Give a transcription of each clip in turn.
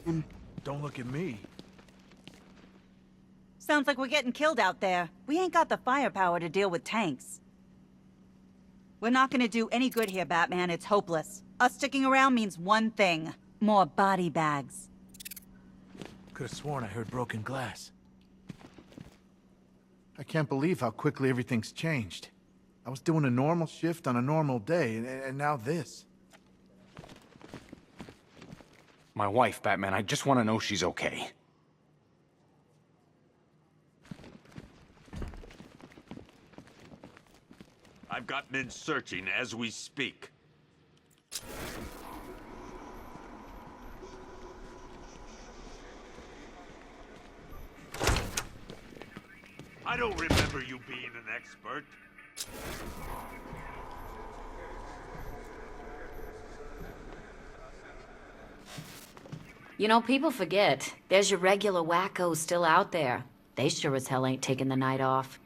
Don't look at me. Sounds like we're getting killed out there. We ain't got the firepower to deal with tanks. We're not gonna do any good here, Batman. It's hopeless. Us sticking around means one thing. More body bags. Could have sworn I heard broken glass. I can't believe how quickly everything's changed. I was doing a normal shift on a normal day, and now this. My wife, Batman, I just want to know she's okay. I've got men searching as we speak. I don't remember you being an expert. You know, people forget. There's your regular wackos still out there. They sure as hell ain't taking the night off.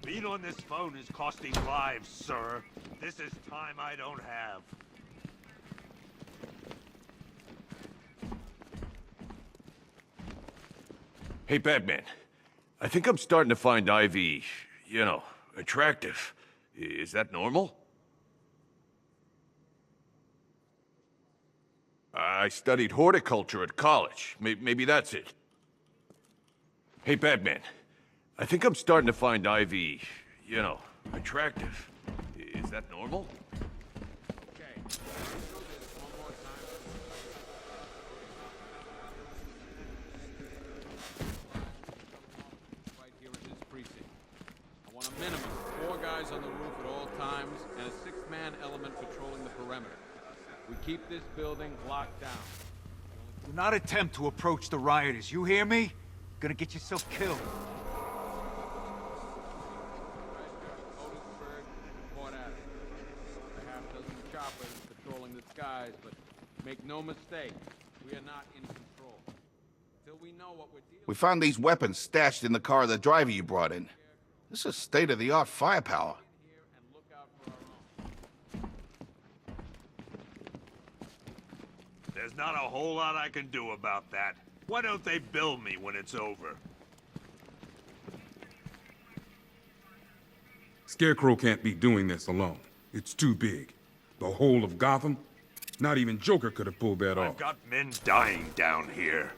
Being on this phone is costing lives, sir. This is time I don't have. Hey, Batman. I think I'm starting to find Ivy, you know, attractive. Is that normal? I studied horticulture at college. Maybe that's it. Hey, Batman. I think I'm starting to find Ivy, you know, attractive. Is that normal? Okay. One more time. Right here in this precinct. I want a minimum of 4 guys on the roof at all times and a 6-man element patrolling the perimeter. We keep this building locked down. Do not attempt to approach the rioters, you hear me? Gonna get yourself killed. Skies, but make no mistake, we are not in control. Until we know what we're dealing with. We found these weapons stashed in the car of the driver you brought in. This is state-of-the-art firepower. There's not a whole lot I can do about that. Why don't they bill me when it's over? Scarecrow can't be doing this alone. It's too big. The whole of Gotham? Not even Joker could have pulled that off. I've got men dying down here.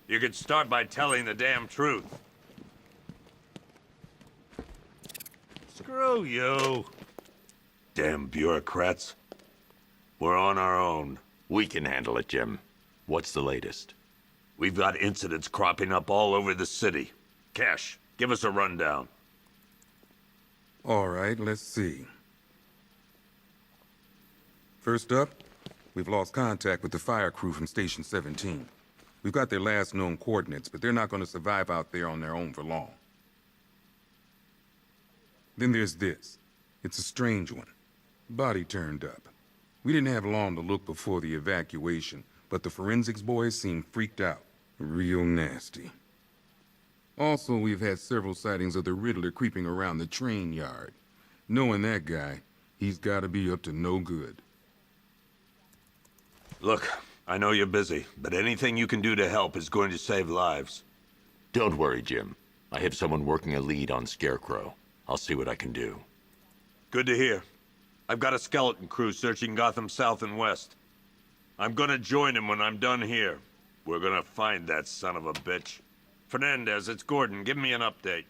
You could start by telling the damn truth. Screw you. Damn bureaucrats. We're on our own. We can handle it, Jim. What's the latest? We've got incidents cropping up all over the city. Cash, give us a rundown. All right, let's see. First up, we've lost contact with the fire crew from Station 17. We've got their last known coordinates, but they're not going to survive out there on their own for long. Then there's this. It's a strange one. Body turned up. We didn't have long to look before the evacuation, but the forensics boys seemed freaked out. Real nasty. Also, we've had several sightings of the Riddler creeping around the train yard. Knowing that guy, he's gotta be up to no good. Look, I know you're busy, but anything you can do to help is going to save lives. Don't worry, Jim. I have someone working a lead on Scarecrow. I'll see what I can do. Good to hear. I've got a skeleton crew searching Gotham South and West. I'm gonna join him when I'm done here. We're gonna find that son of a bitch. Fernandez, it's Gordon. Give me an update.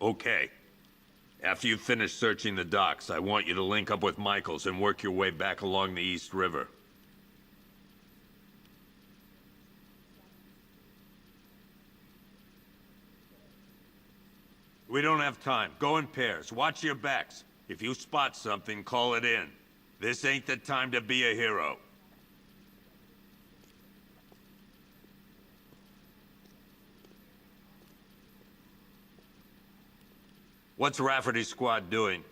Okay. After you finish searching the docks, I want you to link up with Michaels and work your way back along the East River. We don't have time. Go in pairs. Watch your backs. If you spot something, call it in. This ain't the time to be a hero. What's Rafferty's squad doing?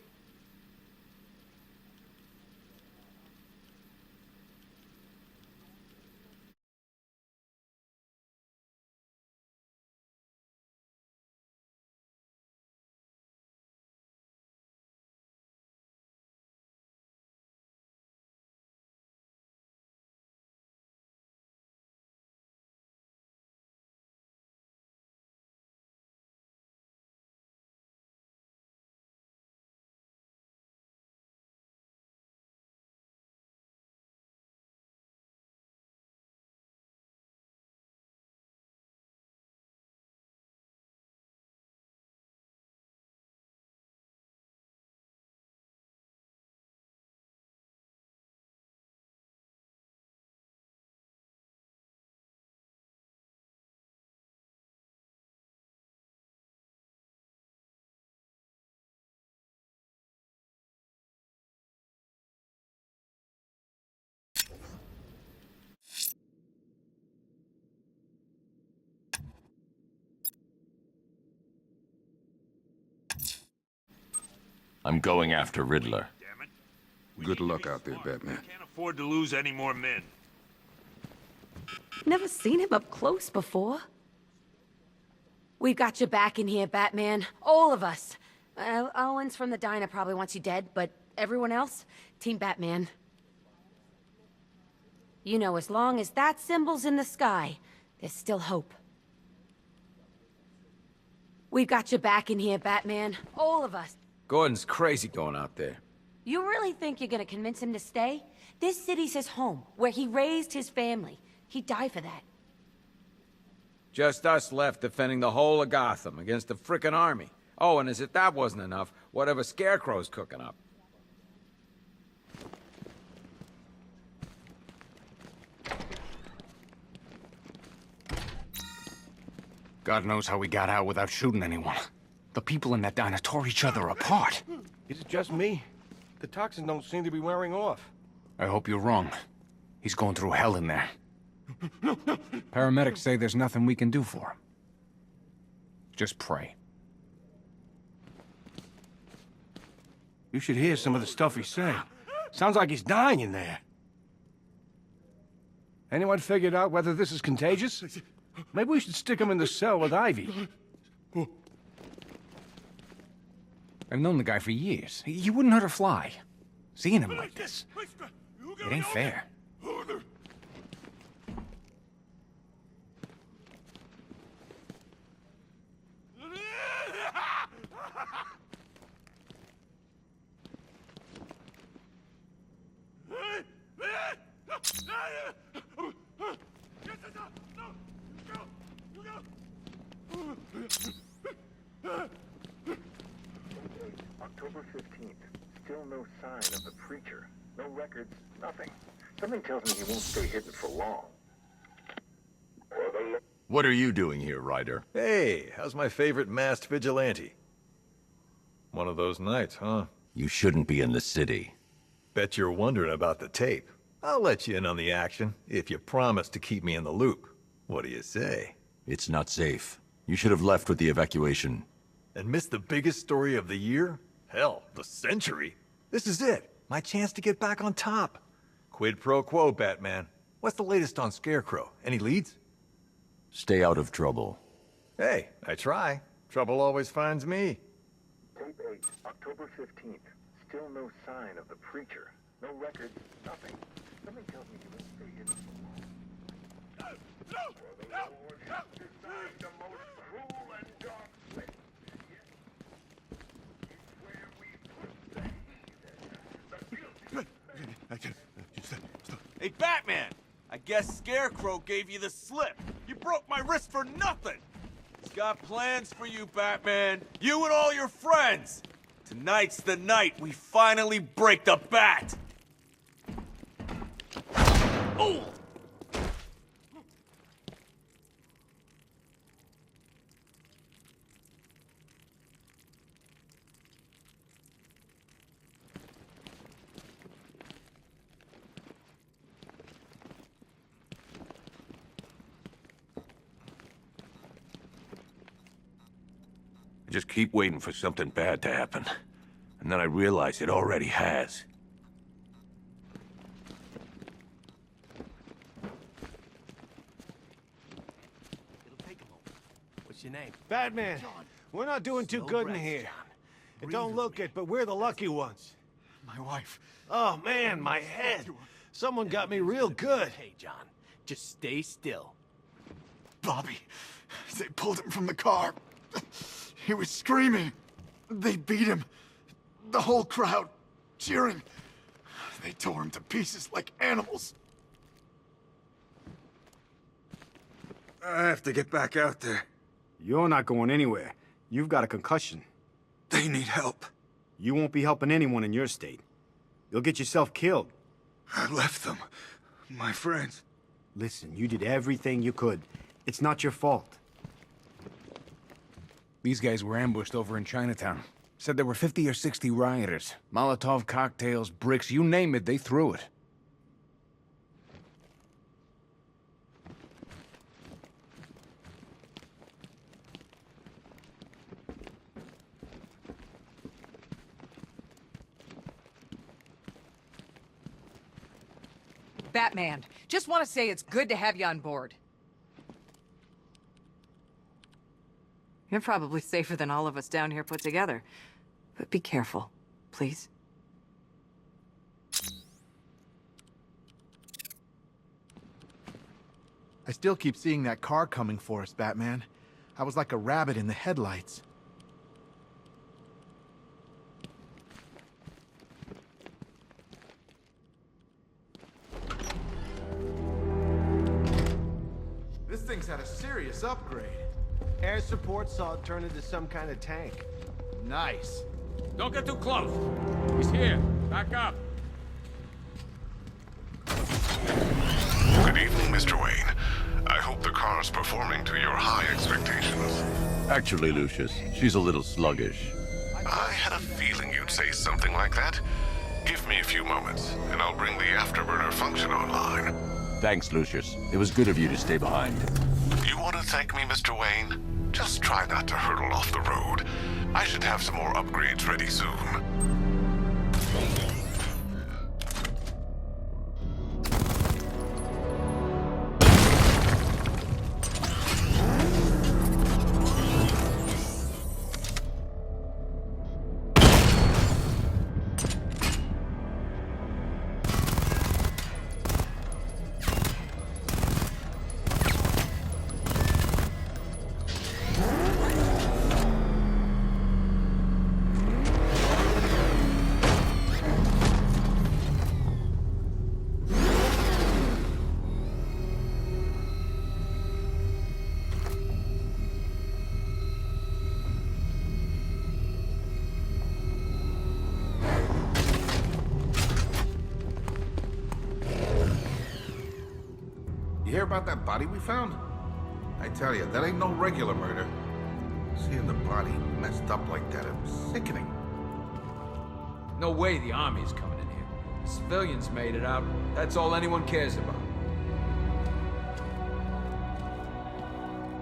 I'm going after Riddler. Damn it. Good luck out there, Batman. We can't afford to lose any more men. Never seen him up close before. We've got your back in here, Batman. All of us. Owens from the diner probably wants you dead, but everyone else, Team Batman. You know, as long as that symbol's in the sky, there's still hope. We've got your back in here, Batman. All of us. Gordon's crazy going out there. You really think you're gonna convince him to stay? This city's his home, where he raised his family. He'd die for that. Just us left defending the whole of Gotham against the frickin' army. Oh, and as if that wasn't enough, whatever Scarecrow's cooking up. God knows how we got out without shooting anyone. The people in that diner tore each other apart. Is it just me? The toxins don't seem to be wearing off. I hope you're wrong. He's going through hell in there. Paramedics say there's nothing we can do for him. Just pray. You should hear some of the stuff he's saying. Sounds like he's dying in there. Anyone figured out whether this is contagious? Maybe we should stick him in the cell with Ivy. I've known the guy for years. He wouldn't hurt a fly. Seeing him like this, it ain't fair. October 15th. Still no sign of the preacher. No records, nothing. Something tells me he won't stay hidden for long. What are you doing here, Ryder? Hey, how's my favorite masked vigilante? One of those nights, huh? You shouldn't be in the city. Bet you're wondering about the tape. I'll let you in on the action, if you promise to keep me in the loop. What do you say? It's not safe. You should have left with the evacuation. And missed the biggest story of the year? Hell, the century. This is it. My chance to get back on top. Quid pro quo, Batman. What's the latest on Scarecrow? Any leads? Stay out of trouble. Hey, I try. Trouble always finds me. Tape 8, October 15th. Still no sign of the preacher. No records, nothing. Something tells me he won't stay hidden for long. For the Lord has designed the most cruel and dark place. It's where we put the heathen. Hey, Batman! I guess Scarecrow gave you the slip. You broke my wrist for nothing! He's got plans for you, Batman. You and all your friends! Tonight's the night we finally break the bat! Oh! I just keep waiting for something bad to happen. And then I realize it already has. What's your name? Batman. We're not doing too good in here. It don't look it, but we're the lucky ones. My wife. Oh, man, my head. Someone got me real good. Hey, John. Just stay still. Bobby, they pulled him from the car. He was screaming. They beat him. The whole crowd cheering. They tore him to pieces like animals. I have to get back out there. You're not going anywhere. You've got a concussion. They need help. You won't be helping anyone in your state. You'll get yourself killed. I left them. My friends. Listen, you did everything you could. It's not your fault. These guys were ambushed over in Chinatown. Said there were 50 or 60 rioters. Molotov cocktails, bricks, you name it, they threw it. Batman, just want to say it's good to have you on board. You're probably safer than all of us down here put together. But be careful, please. I still keep seeing that car coming for us, Batman. I was like a rabbit in the headlights. This thing's had a serious upgrade. Air support saw it turn into some kind of tank. Nice. Don't get too close. He's here. Back up. Good evening, Mr. Wayne. I hope the car's performing to your high expectations. Actually, Lucius, she's a little sluggish. I had a feeling you'd say something like that. Give me a few moments, and I'll bring the afterburner function online. Thanks, Lucius. It was good of you to stay behind. You want to thank me, Mr. Wayne? Just try not to hurtle off the road. I should have some more upgrades ready soon. You hear about that body we found? I tell you, that ain't no regular murder. Seeing the body messed up like that, it was sickening. No way the army's coming in here. The civilians made it out. That's all anyone cares about.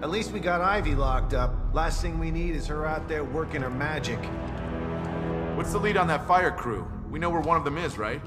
At least we got Ivy locked up. Last thing we need is her out there working her magic. What's the lead on that fire crew? We know where one of them is, right?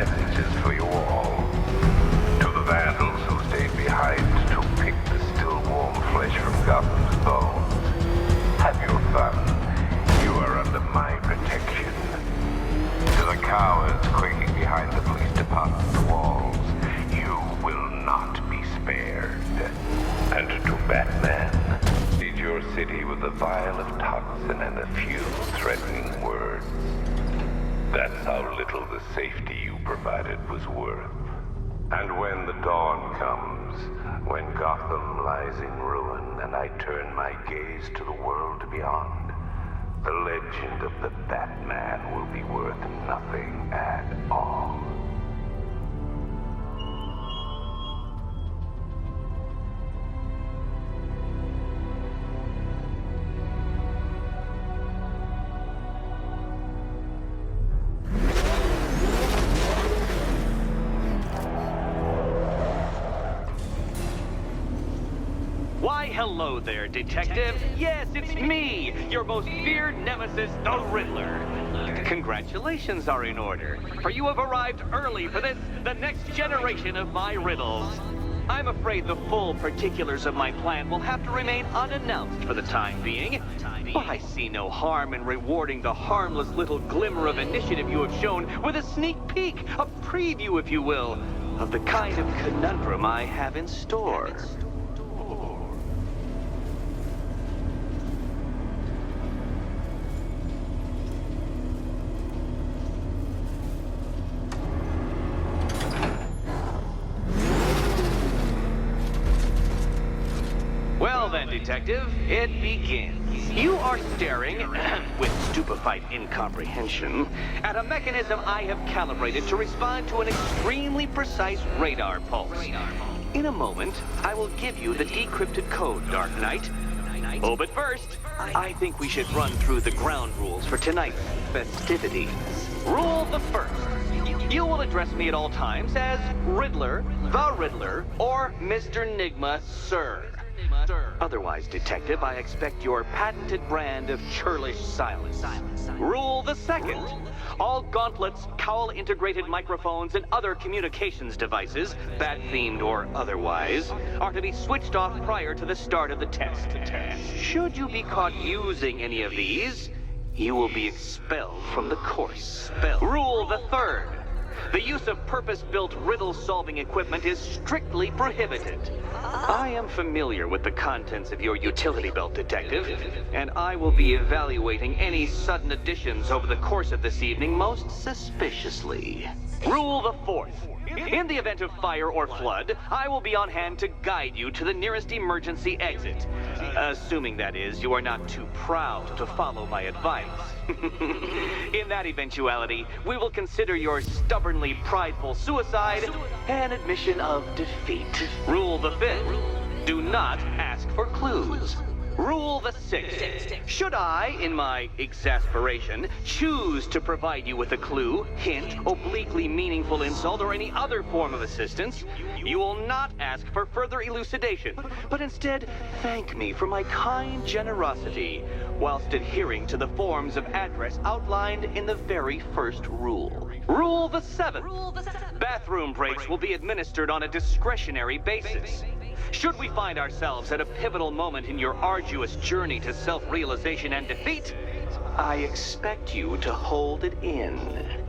message is for you all. To the vandals who stayed behind to pick the still warm flesh from Gotham's bones. Have your fun. You are under my protection. To the cowards quaking behind the police department's walls, you will not be spared. And to Batman, feed your city with a vial of toxin and a few threatening words. That's how little the safety you provided was worth. And when the dawn comes, when Gotham lies in ruin and I turn my gaze to the world beyond, the legend of the Batman will be worth nothing at all. Why, hello there, Detective. Yes, it's me, your most feared nemesis, the Riddler. Congratulations are in order, for you have arrived early for this, the next generation of my riddles. I'm afraid the full particulars of my plan will have to remain unannounced for the time being, but I see no harm in rewarding the harmless little glimmer of initiative you have shown with a sneak peek, a preview, if you will, of the kind of conundrum I have in store. Well then, Detective, it begins. You are staring, with stupefied incomprehension, at a mechanism I have calibrated to respond to an extremely precise radar pulse. In a moment, I will give you the decrypted code, Dark Knight. Oh, but first, I think we should run through the ground rules for tonight's festivities. Rule the first. You will address me at all times as Riddler, the Riddler, or Mr. Nigma, sir. Otherwise, Detective, I expect your patented brand of churlish silence. Rule the second. All gauntlets, cowl-integrated microphones, and other communications devices, bat-themed or otherwise, are to be switched off prior to the start of the test. Should you be caught using any of these, you will be expelled from the course. Rule the third. The use of purpose-built riddle-solving equipment is strictly prohibited. I am familiar with the contents of your utility belt, Detective, and I will be evaluating any sudden additions over the course of this evening most suspiciously. Rule the fourth. In the event of fire or flood, I will be on hand to guide you to the nearest emergency exit. Assuming, that is, you are not too proud to follow my advice. In that eventuality, we will consider your stubbornly prideful suicide an admission of defeat. Rule the fifth. Do not ask for clues. Rule the sixth. Should I, in my exasperation, choose to provide you with a clue, hint, obliquely meaningful insult, or any other form of assistance, you will not ask for further elucidation, but instead thank me for my kind generosity, whilst adhering to the forms of address outlined in the very first rule. Rule the seventh. Bathroom breaks will be administered on a discretionary basis. Should we find ourselves at a pivotal moment in your arduous journey to self-realization and defeat, I expect you to hold it in.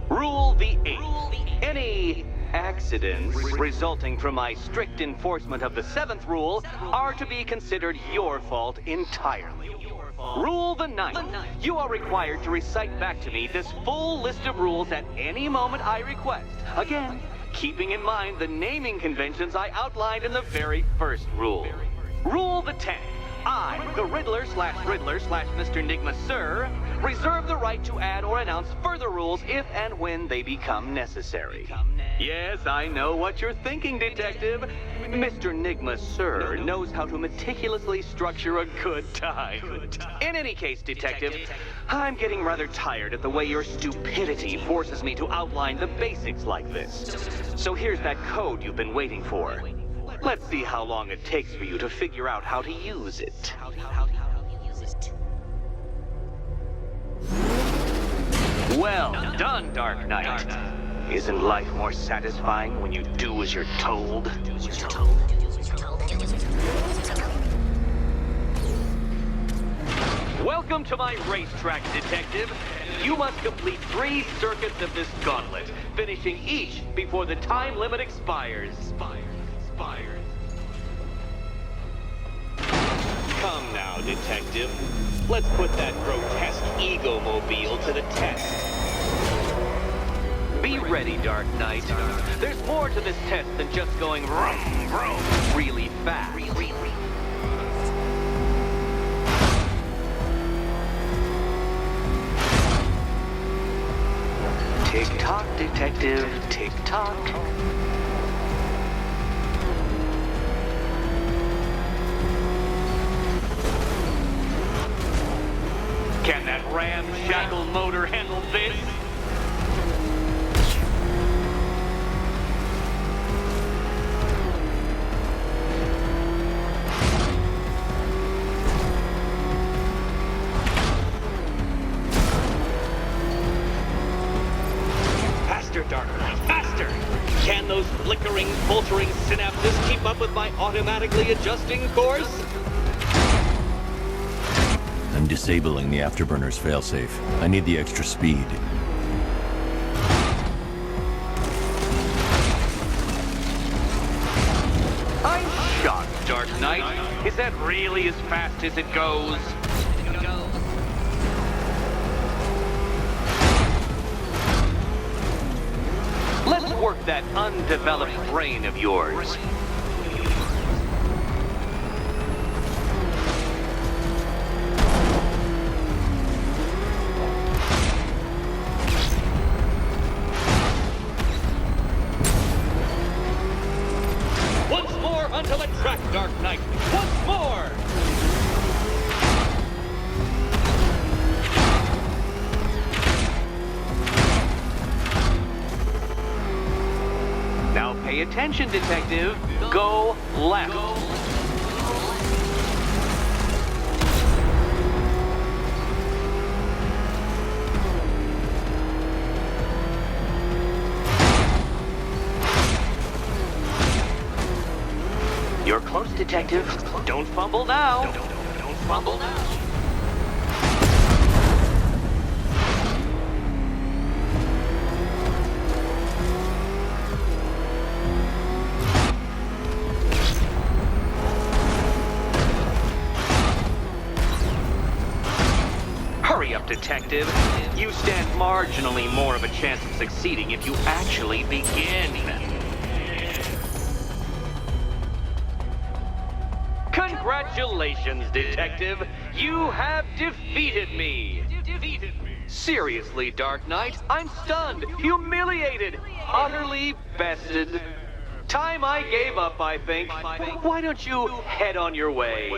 Rule the eighth. Any accidents resulting from my strict enforcement of the seventh rule are to be considered your fault entirely. Rule the ninth. You are required to recite back to me this full list of rules at any moment I request. Again, keeping in mind the naming conventions I outlined in the very first rule. Rule the 10th. I, the Riddler/Mr. Nigma, sir, reserve the right to add or announce further rules if and when they become necessary. Yes, I know what you're thinking, Detective. Mr. Nigma, sir, knows how to meticulously structure a good time. In any case, Detective, I'm getting rather tired at the way your stupidity forces me to outline the basics like this. So here's that code you've been waiting for. Let's see how long it takes for you to figure out how to use it. Well done, Dark Knight. Isn't life more satisfying when you do as you're told? Welcome to my racetrack, detective. You must complete 3 circuits of this gauntlet, finishing each before the time limit expires. Come now, detective. Let's put that grotesque ego-mobile to the test. Be ready, Dark Knight. There's more to this test than just going vroom, vroom really fast. Tick-tock, detective, tick-tock. Can that ramshackle motor handle this? Faster, Dark Knight, faster! Can those flickering, faltering synapses keep up with my automatically adjusting course? I'm disabling the afterburner's failsafe. I need the extra speed. I'm shocked, Dark Knight. Is that really as fast as it goes? Let's work that undeveloped brain of yours. Once more onto the track, Dark Knight. Once more! Now pay attention, detective. Go left. You're close, detective. Don't fumble now. Don't fumble now. Hurry up, detective. You stand marginally more of a chance of succeeding if you actually begin. Congratulations, detective. You have defeated me. Seriously, Dark Knight, I'm stunned, humiliated, utterly bested. Time I gave up, I think. Why don't you head on your way?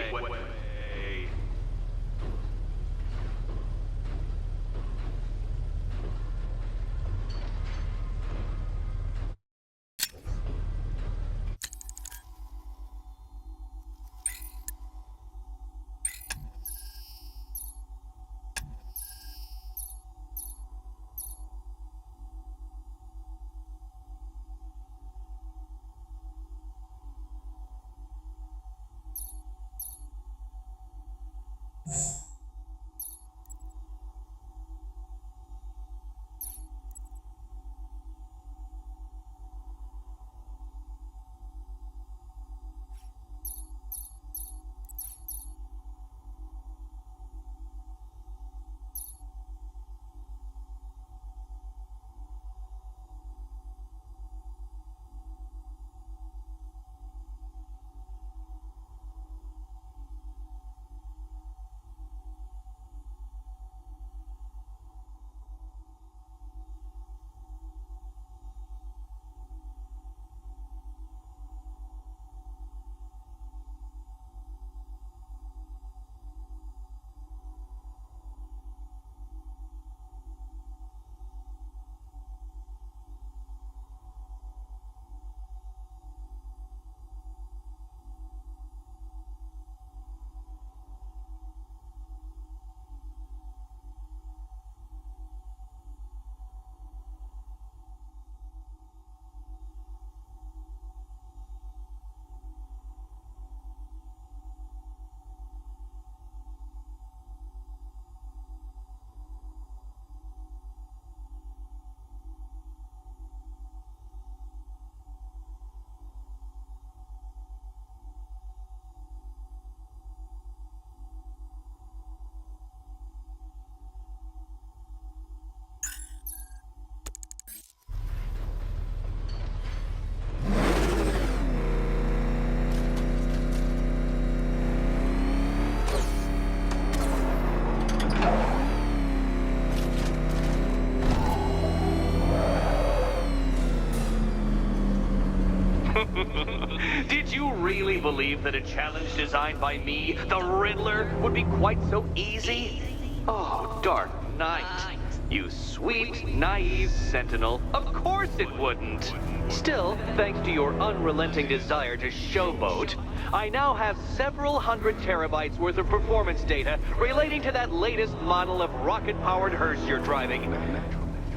Did you really believe that a challenge designed by me, the Riddler, would be quite so easy? Oh, Dark Knight. You sweet, naive sentinel. Of course it wouldn't. Still, thanks to your unrelenting desire to showboat, I now have several hundred terabytes worth of performance data relating to that latest model of rocket-powered hearse you're driving.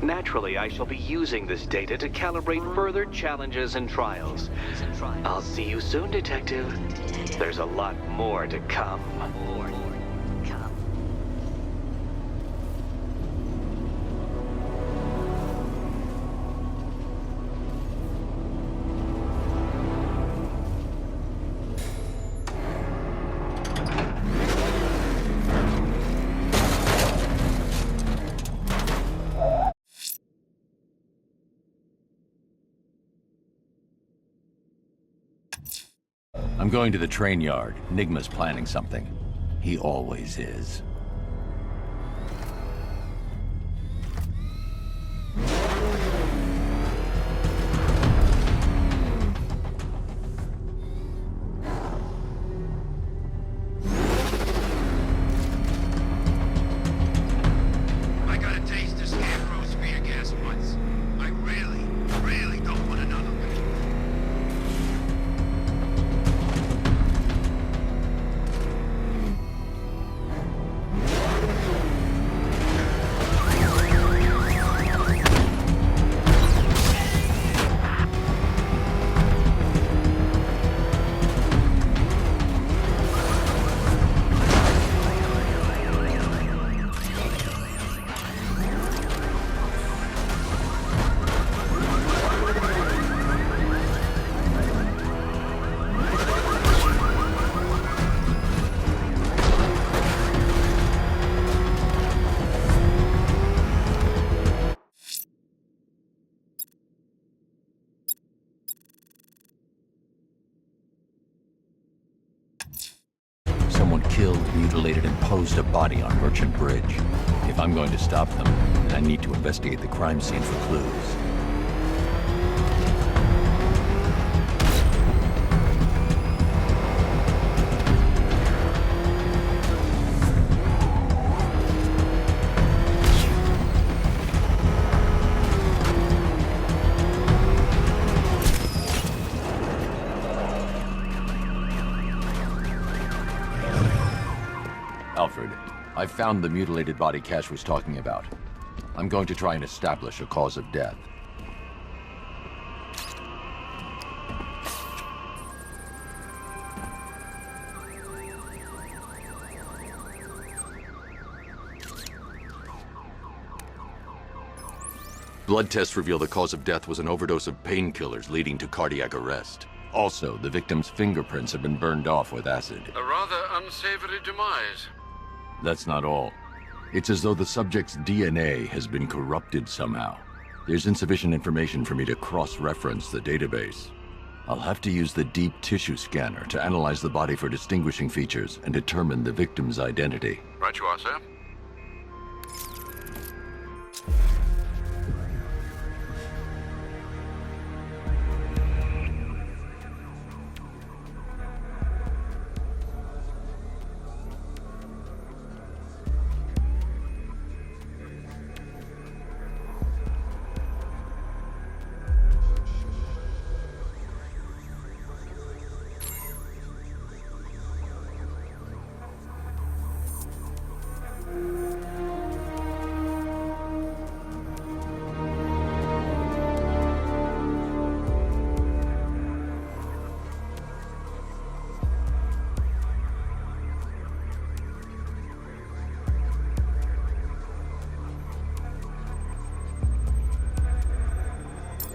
Naturally, I shall be using this data to calibrate further challenges and trials. I'll see you soon, Detective. There's a lot more to come. I'm going to the train yard. Nigma's planning something. He always is. I got a taste of Scarecrow spear gas once. I really, really don't want another one. Someone killed, mutilated, and posed a body on Merchant Bridge. If I'm going to stop them, then I need to investigate the crime scene for clues. Alfred, I found the mutilated body Cash was talking about. I'm going to try and establish a cause of death. Blood tests reveal the cause of death was an overdose of painkillers leading to cardiac arrest. Also, the victim's fingerprints have been burned off with acid. A rather unsavory demise. That's not all. It's as though the subject's DNA has been corrupted somehow. There's insufficient information for me to cross-reference the database. I'll have to use the deep tissue scanner to analyze the body for distinguishing features and determine the victim's identity. Right you are, sir.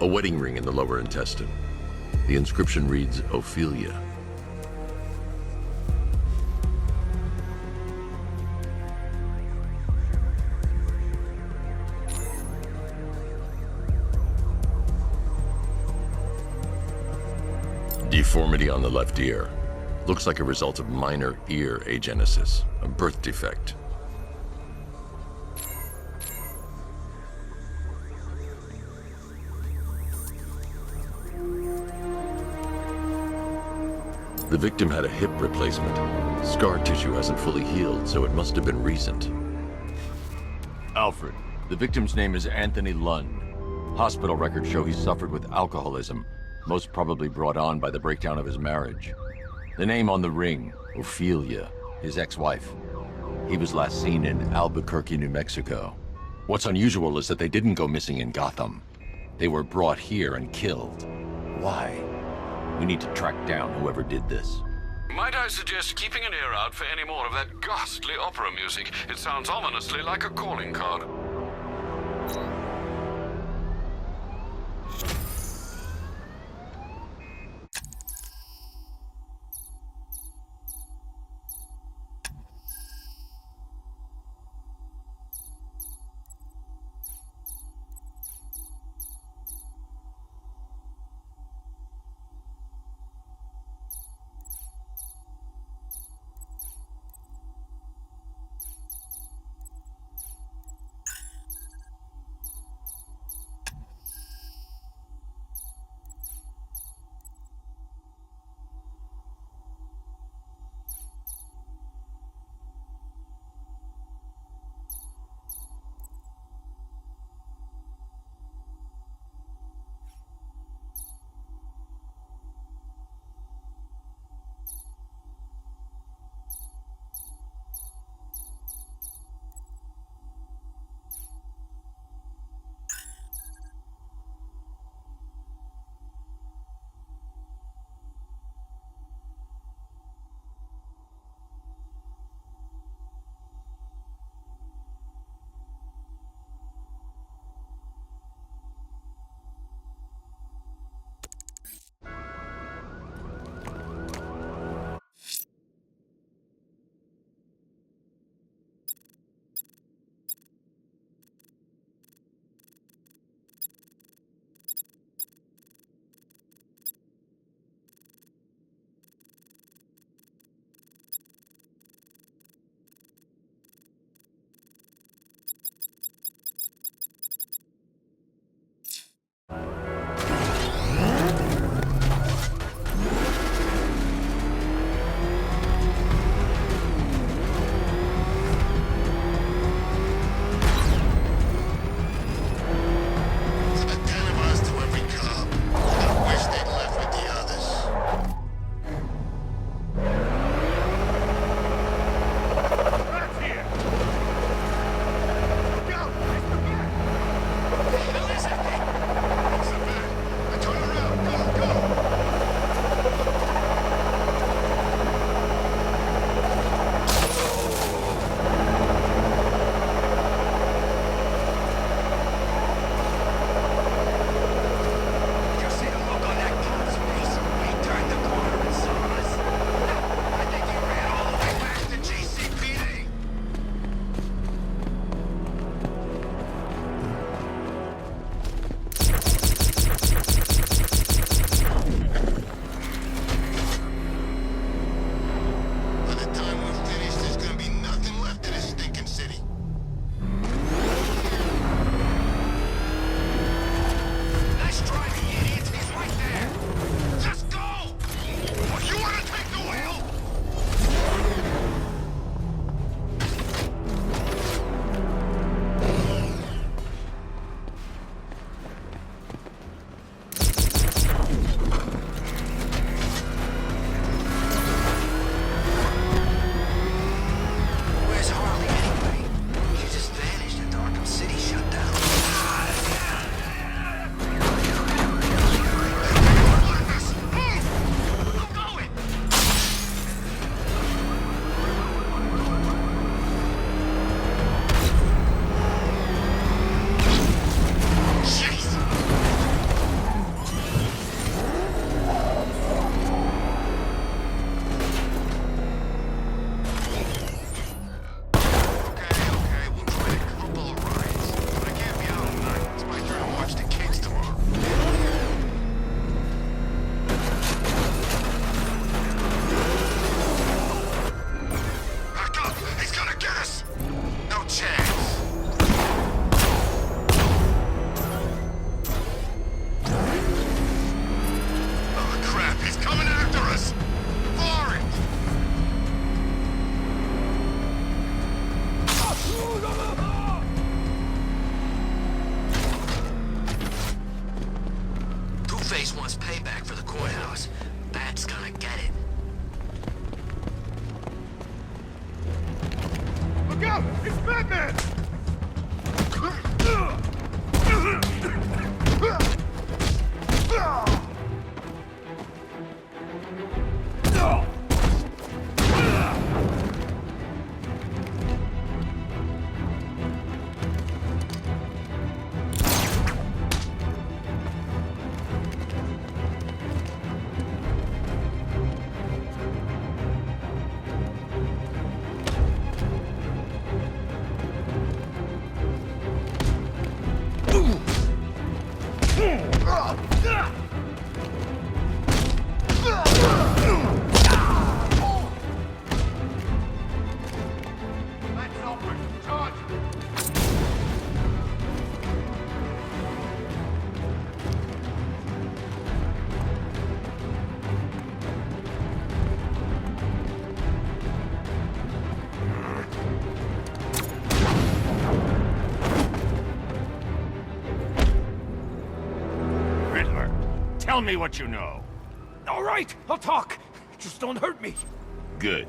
A wedding ring in the lower intestine. The inscription reads, Ophelia. Deformity on the left ear. Looks like a result of minor ear agenesis, a birth defect. The victim had a hip replacement. Scar tissue hasn't fully healed, so it must have been recent. Alfred, the victim's name is Anthony Lund. Hospital records show he suffered with alcoholism, most probably brought on by the breakdown of his marriage. The name on the ring, Ophelia, his ex-wife. He was last seen in Albuquerque, New Mexico. What's unusual is that they didn't go missing in Gotham. They were brought here and killed. Why? We need to track down whoever did this. Might I suggest keeping an ear out for any more of that ghastly opera music? It sounds ominously like a calling card. Batman! Tell me what you know. All right, I'll talk. Just don't hurt me. Good.